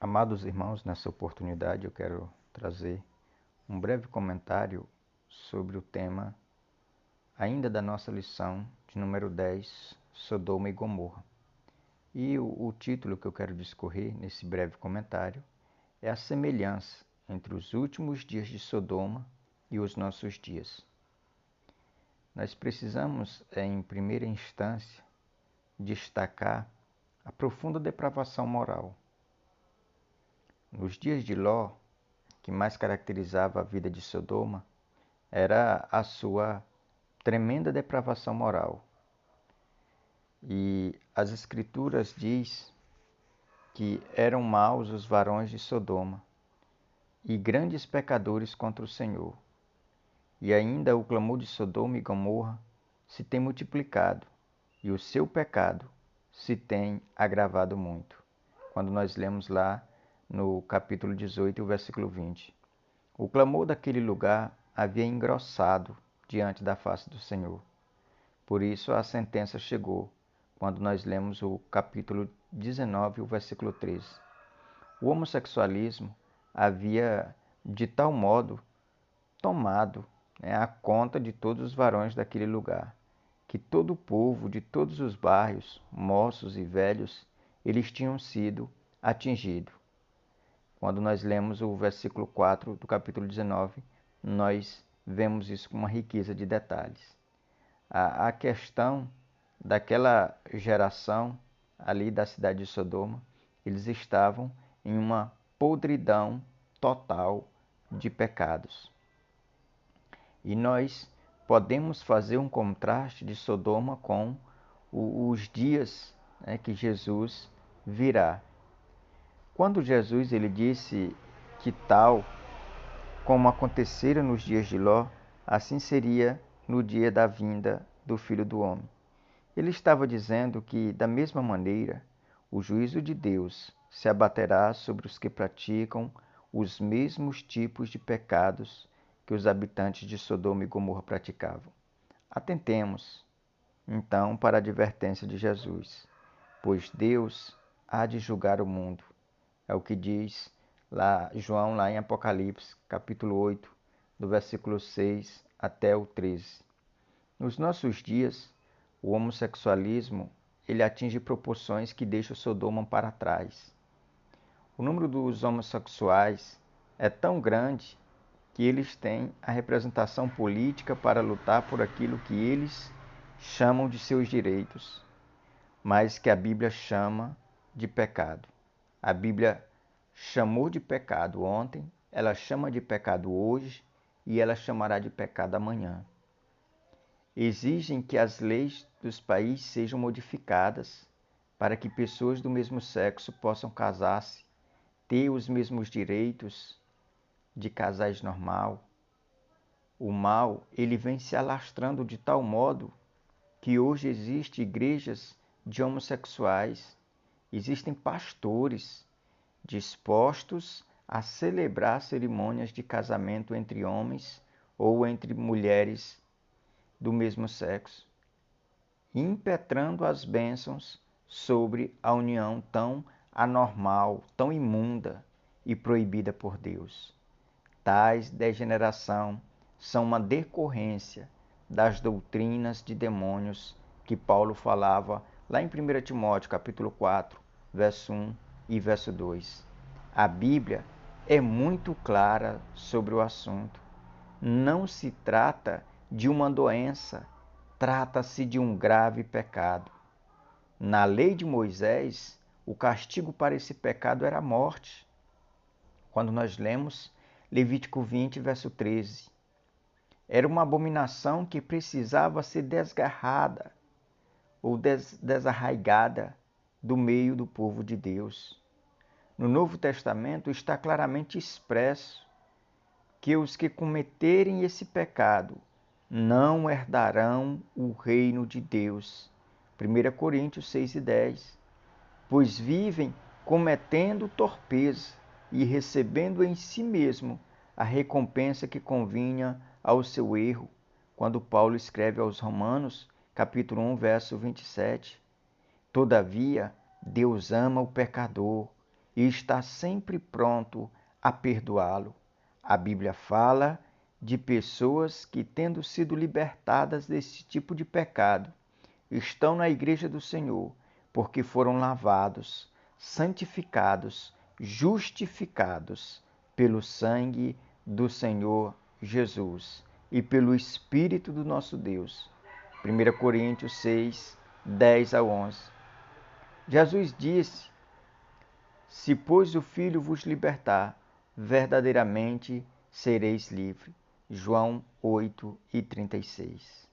Amados irmãos, nessa oportunidade eu quero trazer um breve comentário sobre o tema ainda da nossa lição de número 10, Sodoma e Gomorra. E o título que eu quero discorrer nesse breve comentário é a semelhança entre os últimos dias de Sodoma e os nossos dias. Nós precisamos, em primeira instância, destacar a profunda depravação moral. Nos dias de Ló, que mais caracterizava a vida de Sodoma, era a sua tremenda depravação moral. E as Escrituras diz que eram maus os varões de Sodoma e grandes pecadores contra o Senhor. E ainda o clamor de Sodoma e Gomorra se tem multiplicado e o seu pecado se tem agravado muito. Quando nós lemos lá no capítulo 18, o versículo 20. O clamor daquele lugar havia engrossado diante da face do Senhor. Por isso a sentença chegou, quando nós lemos o capítulo 19, o versículo 13. O homossexualismo havia de tal modo tomado a conta de todos os varões daquele lugar, que todo o povo de todos os bairros, moços e velhos, eles tinham sido atingidos. Quando nós lemos o versículo 4 do capítulo 19, nós vemos isso com uma riqueza de detalhes. A questão daquela geração ali da cidade de Sodoma, eles estavam em uma podridão total de pecados. E nós podemos fazer um contraste de Sodoma com os dias que Jesus virá. Quando Jesus ele disse que tal como acontecera nos dias de Ló, assim seria no dia da vinda do Filho do Homem. Ele estava dizendo que, da mesma maneira, o juízo de Deus se abaterá sobre os que praticam os mesmos tipos de pecados que os habitantes de Sodoma e Gomorra praticavam. Atentemos, então, para a advertência de Jesus, pois Deus há de julgar o mundo. É o que diz João lá em Apocalipse, capítulo 8, do versículo 6 até o 13. Nos nossos dias, o homossexualismo ele atinge proporções que deixam Sodoma para trás. O número dos homossexuais é tão grande que eles têm a representação política para lutar por aquilo que eles chamam de seus direitos, mas que a Bíblia chama de pecado. A Bíblia chamou de pecado ontem, ela chama de pecado hoje e ela chamará de pecado amanhã. Exigem que as leis dos países sejam modificadas para que pessoas do mesmo sexo possam casar-se, ter os mesmos direitos de casais normal. O mal, ele vem se alastrando de tal modo que hoje existem igrejas de homossexuais, existem pastores dispostos a celebrar cerimônias de casamento entre homens ou entre mulheres do mesmo sexo, impetrando as bênçãos sobre a união tão anormal, tão imunda e proibida por Deus. Tais degeneração são uma decorrência das doutrinas de demônios que Paulo falava lá em 1 Timóteo, capítulo 4, verso 1 e verso 2. A Bíblia é muito clara sobre o assunto. Não se trata de uma doença, trata-se de um grave pecado. Na lei de Moisés, o castigo para esse pecado era a morte. Quando nós lemos Levítico 20, verso 13. Era uma abominação que precisava ser desgarrada ou desarraigada do meio do povo de Deus. No Novo Testamento está claramente expresso que os que cometerem esse pecado não herdarão o reino de Deus. 1 Coríntios 6 e 10. Pois vivem cometendo torpeza e recebendo em si mesmo a recompensa que convinha ao seu erro, quando Paulo escreve aos Romanos, capítulo 1, verso 27. Todavia, Deus ama o pecador e está sempre pronto a perdoá-lo. A Bíblia fala de pessoas que, tendo sido libertadas desse tipo de pecado, estão na igreja do Senhor, porque foram lavados, santificados, justificados pelo sangue do Senhor Jesus e pelo Espírito do nosso Deus. 1 Coríntios 6, 10 a 11. Jesus disse: se, pois, o Filho vos libertar, verdadeiramente sereis livres. João 8 e 36.